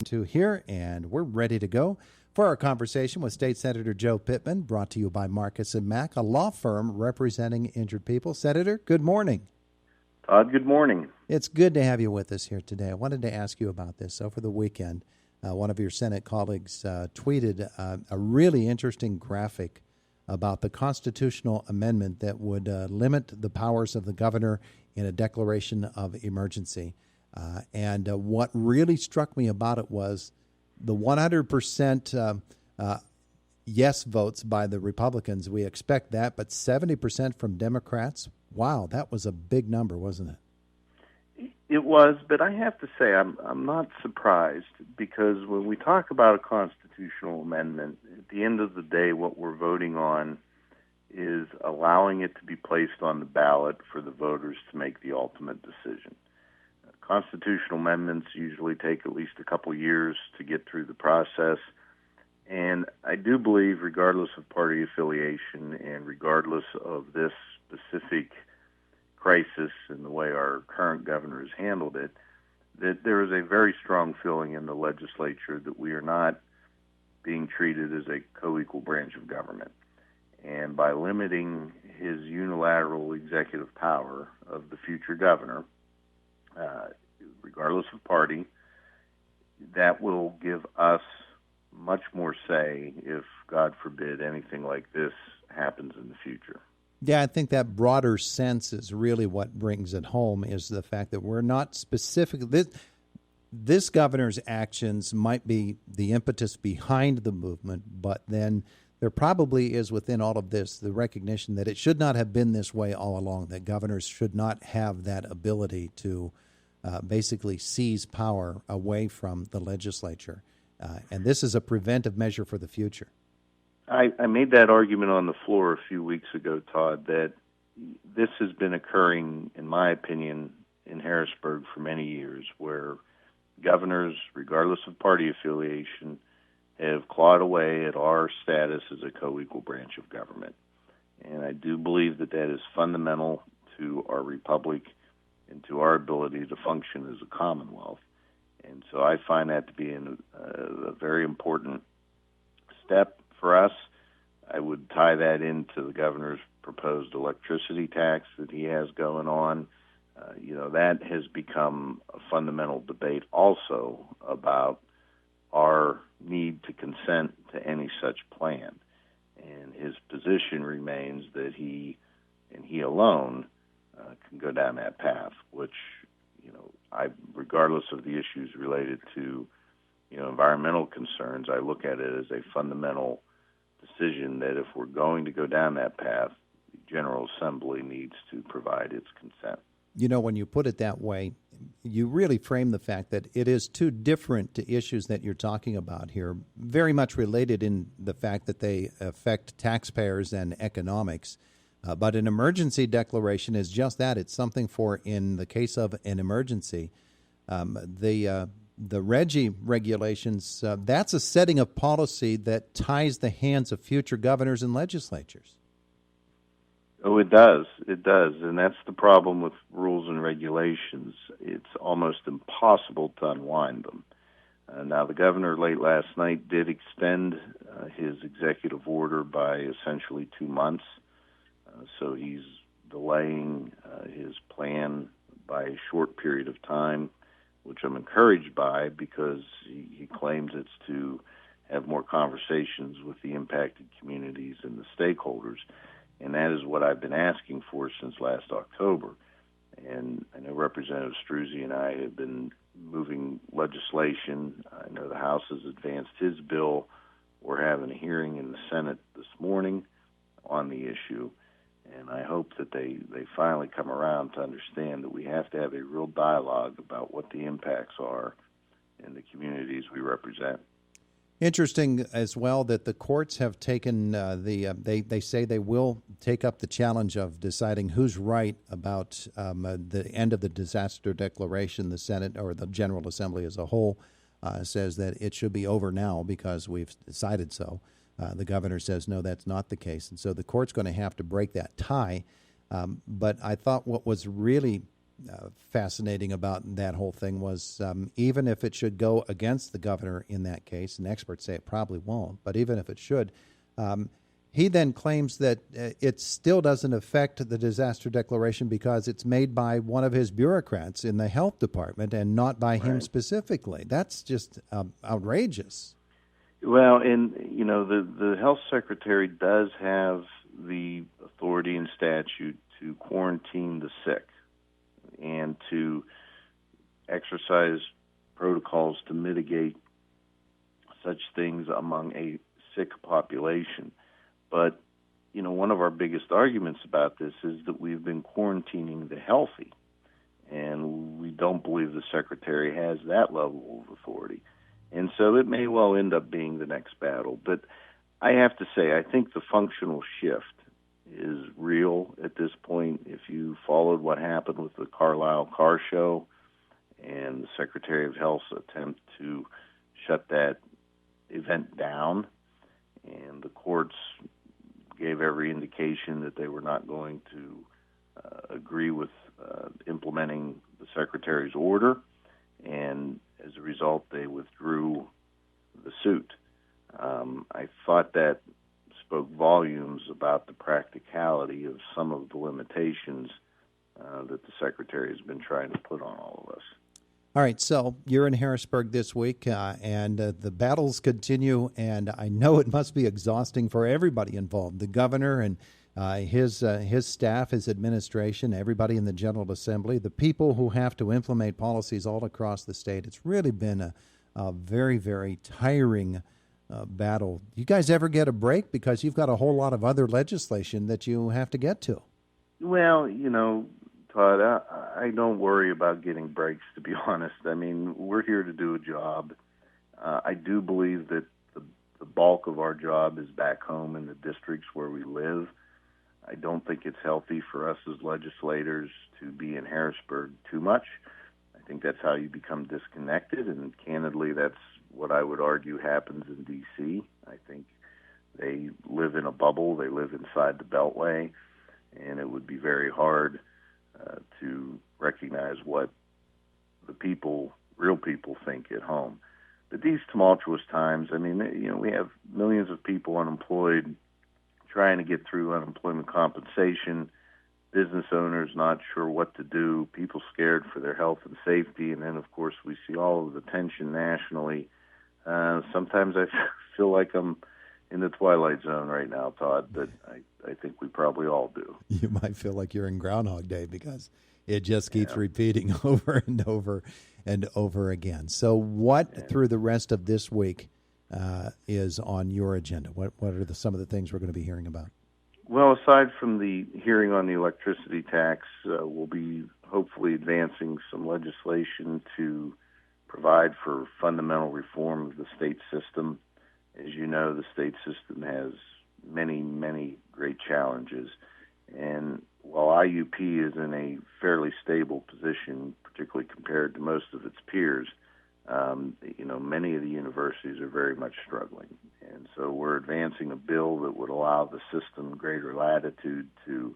To here, and we're ready to go for our conversation with State Senator Joe Pittman, brought to you by Marcus & Mack, a law firm representing injured people. Senator, good morning. Todd, good morning. It's good to have you with us here today. I wanted to ask you about this. Over the weekend, one of your Senate colleagues tweeted a really interesting graphic about the constitutional amendment that would limit the powers of the governor in a declaration of emergency. And what really struck me about it was the 100% yes votes by the Republicans. We expect that, but 70% from Democrats. Wow, that was a big number, wasn't it? It was, but I have to say I'm not surprised, because when we talk about a constitutional amendment, at the end of the day, what we're voting on is allowing it to be placed on the ballot for the voters to make the ultimate decision. Constitutional amendments usually take at least a couple years to get through the process, and I do believe, regardless of party affiliation and regardless of this specific crisis and the way our current governor has handled it, that there is a very strong feeling in the legislature that we are not being treated as a co-equal branch of government. And by limiting his unilateral executive power of the future governor, regardless of party, that will give us much more say if, God forbid, anything like this happens in the future. Yeah, I think that broader sense is really what brings it home, is the fact that we're not specific. This governor's actions might be the impetus behind the movement, but then there probably is within all of this the recognition that it should not have been this way all along, that governors should not have that ability to basically seize power away from the legislature. And this is a preventive measure for the future. I made that argument on the floor a few weeks ago, Todd, that this has been occurring, in my opinion, in Harrisburg for many years, where governors, regardless of party affiliation, have clawed away at our status as a co-equal branch of government. And I do believe that that is fundamental to our republic and to our ability to function as a commonwealth. And so I find that to be a very important step for us. I would tie that into the governor's proposed electricity tax that he has going on. That has become a fundamental debate also about our need to consent to any such plan. And his position remains that he, and he alone, can go down that path, which, regardless of the issues related to, environmental concerns, I look at it as a fundamental decision that if we're going to go down that path, the General Assembly needs to provide its consent. When you put it that way, you really frame the fact that it is two different issues that you're talking about here, very much related in the fact that they affect taxpayers and economics. But an emergency declaration is just that. It's something for, in the case of an emergency, the RGGI regulations, that's a setting of policy that ties the hands of future governors and legislatures. Oh, it does. It does. And that's the problem with rules and regulations. It's almost impossible to unwind them. Now, the governor late last night did extend his executive order by essentially 2 months. So he's delaying his plan by a short period of time, which I'm encouraged by, because he claims it's to have more conversations with the impacted communities and the stakeholders. And that is what I've been asking for since last October. And I know Representative Struzzi and I have been moving legislation. I know the House has advanced his bill. We're having a hearing in the Senate this morning on the issue. And I hope that they finally come around to understand that we have to have a real dialogue about what the impacts are in the communities we represent. Interesting as well that the courts have taken they say they will take up the challenge of deciding who's right about the end of the disaster declaration. The Senate, or the General Assembly as a whole, says that it should be over now because we've decided so. The governor says, no, that's not the case. And so the court's going to have to break that tie. But I thought what was really fascinating about that whole thing was even if it should go against the governor in that case, and experts say it probably won't, but even if it should, he then claims that it still doesn't affect the disaster declaration because it's made by one of his bureaucrats in the health department and not by him specifically. That's just outrageous. Well, and the health secretary does have the authority in statute to quarantine the sick and to exercise protocols to mitigate such things among a sick population. But, one of our biggest arguments about this is that we've been quarantining the healthy, and we don't believe the secretary has that level of authority. And so it may well end up being the next battle. But I have to say, I think the functional shift is real at this point. If you followed what happened with the Carlisle car show and the Secretary of Health's attempt to shut that event down, and the courts gave every indication that they were not going to agree with implementing the Secretary's order, and as a result, they withdrew the suit. I thought that spoke volumes about the practicality of some of the limitations that the Secretary has been trying to put on all of us. All right, so you're in Harrisburg this week, and the battles continue, and I know it must be exhausting for everybody involved, the governor and his staff, his administration, everybody in the General Assembly, the people who have to implement policies all across the state. It's really been a very, very tiring battle. You guys ever get a break? Because you've got a whole lot of other legislation that you have to get to. Well, Todd, I don't worry about getting breaks, to be honest. I mean, we're here to do a job. I do believe that the bulk of our job is back home in the districts where we live. I don't think it's healthy for us as legislators to be in Harrisburg too much. I think that's how you become disconnected, and candidly, that's what I would argue happens in D.C. I think they live in a bubble. They live inside the Beltway, and it would be very hard to recognize what the people, real people, think at home. But these tumultuous times, I mean, we have millions of people unemployed, trying to get through unemployment compensation, business owners not sure what to do, people scared for their health and safety, and then, of course, we see all of the tension nationally. Sometimes I feel like I'm in the twilight zone right now, Todd, but I think we probably all do. You might feel like you're in Groundhog Day because it just keeps repeating over and over and over again. So what through the rest of this week is on your agenda? What are some of the things we're going to be hearing about? Well, aside from the hearing on the electricity tax, we'll be hopefully advancing some legislation to provide for fundamental reform of the state system. As you know, the state system has many, many great challenges. And while IUP is in a fairly stable position, particularly compared to most of its peers, many of the universities are very much struggling. And so we're advancing a bill that would allow the system greater latitude to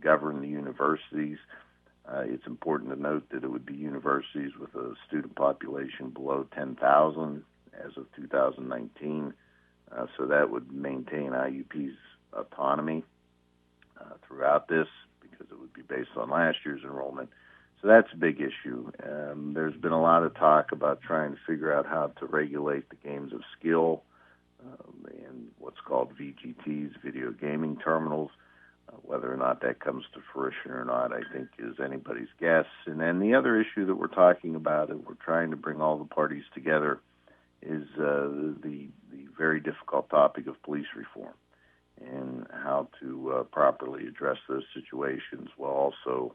govern the universities. It's important to note that it would be universities with a student population below 10,000 as of 2019. So that would maintain IUP's autonomy throughout this because it would be based on last year's enrollment. So that's a big issue. There's been a lot of talk about trying to figure out how to regulate the games of skill and what's called VGTs, video gaming terminals. Whether or not that comes to fruition or not, I think, is anybody's guess. And then the other issue that we're talking about, and we're trying to bring all the parties together, is the very difficult topic of police reform and how to properly address those situations while also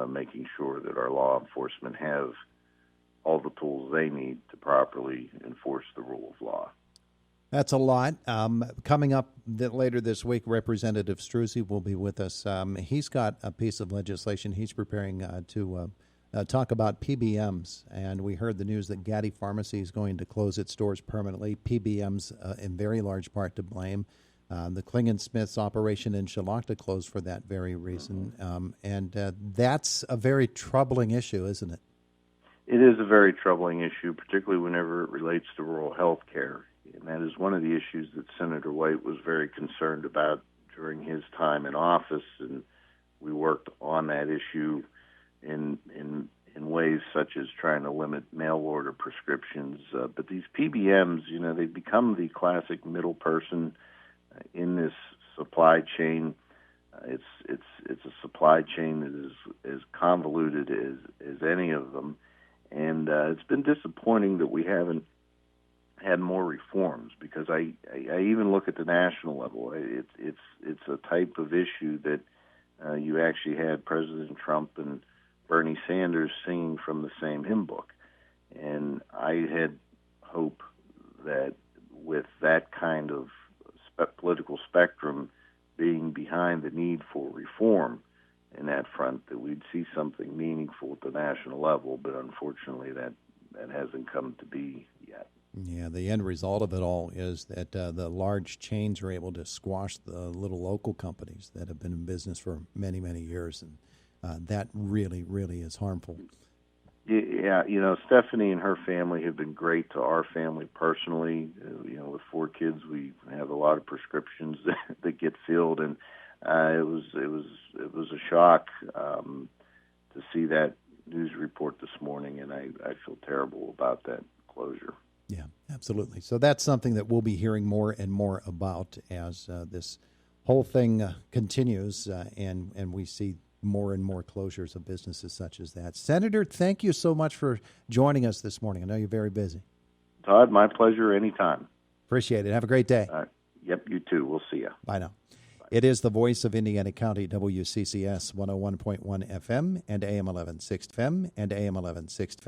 making sure that our law enforcement have all the tools they need to properly enforce the rule of law. That's a lot. Coming up later this week, Representative Struzzi will be with us. He's got a piece of legislation he's preparing to talk about PBMs. And we heard the news that Gaddy Pharmacy is going to close its doors permanently. PBMs in very large part to blame. The Klingensmith's operation in Shalakta closed for that very reason. And that's a very troubling issue, isn't it? It is a very troubling issue, particularly whenever it relates to rural health care. And that is one of the issues that Senator White was very concerned about during his time in office. And we worked on that issue in ways such as trying to limit mail order prescriptions. But these PBMs, they've become the classic middle person in this supply chain. It's a supply chain that is as convoluted as any of them. And it's been disappointing that we haven't had more reforms, because I even look at the national level. It's a type of issue that you actually had President Trump and Bernie Sanders singing from the same hymn book. And I had hope that with that kind of political spectrum being behind the need for reform in that front, that we'd see something meaningful at the national level, but unfortunately that hasn't come to be yet. Yeah, the end result of it all is that the large chains are able to squash the little local companies that have been in business for many, many years, and that really, really is harmful. Yeah, Stephanie and her family have been great to our family personally. With 4 kids, we have a lot of prescriptions that get filled, and it was a shock to see that news report this morning, and I feel terrible about that closure. Yeah, absolutely. So that's something that we'll be hearing more and more about as this whole thing continues, and we see more and more closures of businesses such as that. Senator, thank you so much for joining us this morning. I know you're very busy. Todd, my pleasure anytime. Appreciate it. Have a great day. Yep, you too. We'll see you. Bye now. It is the voice of Indiana County, WCCS 101.1 FM and AM 1160 FM and AM 1160 FM.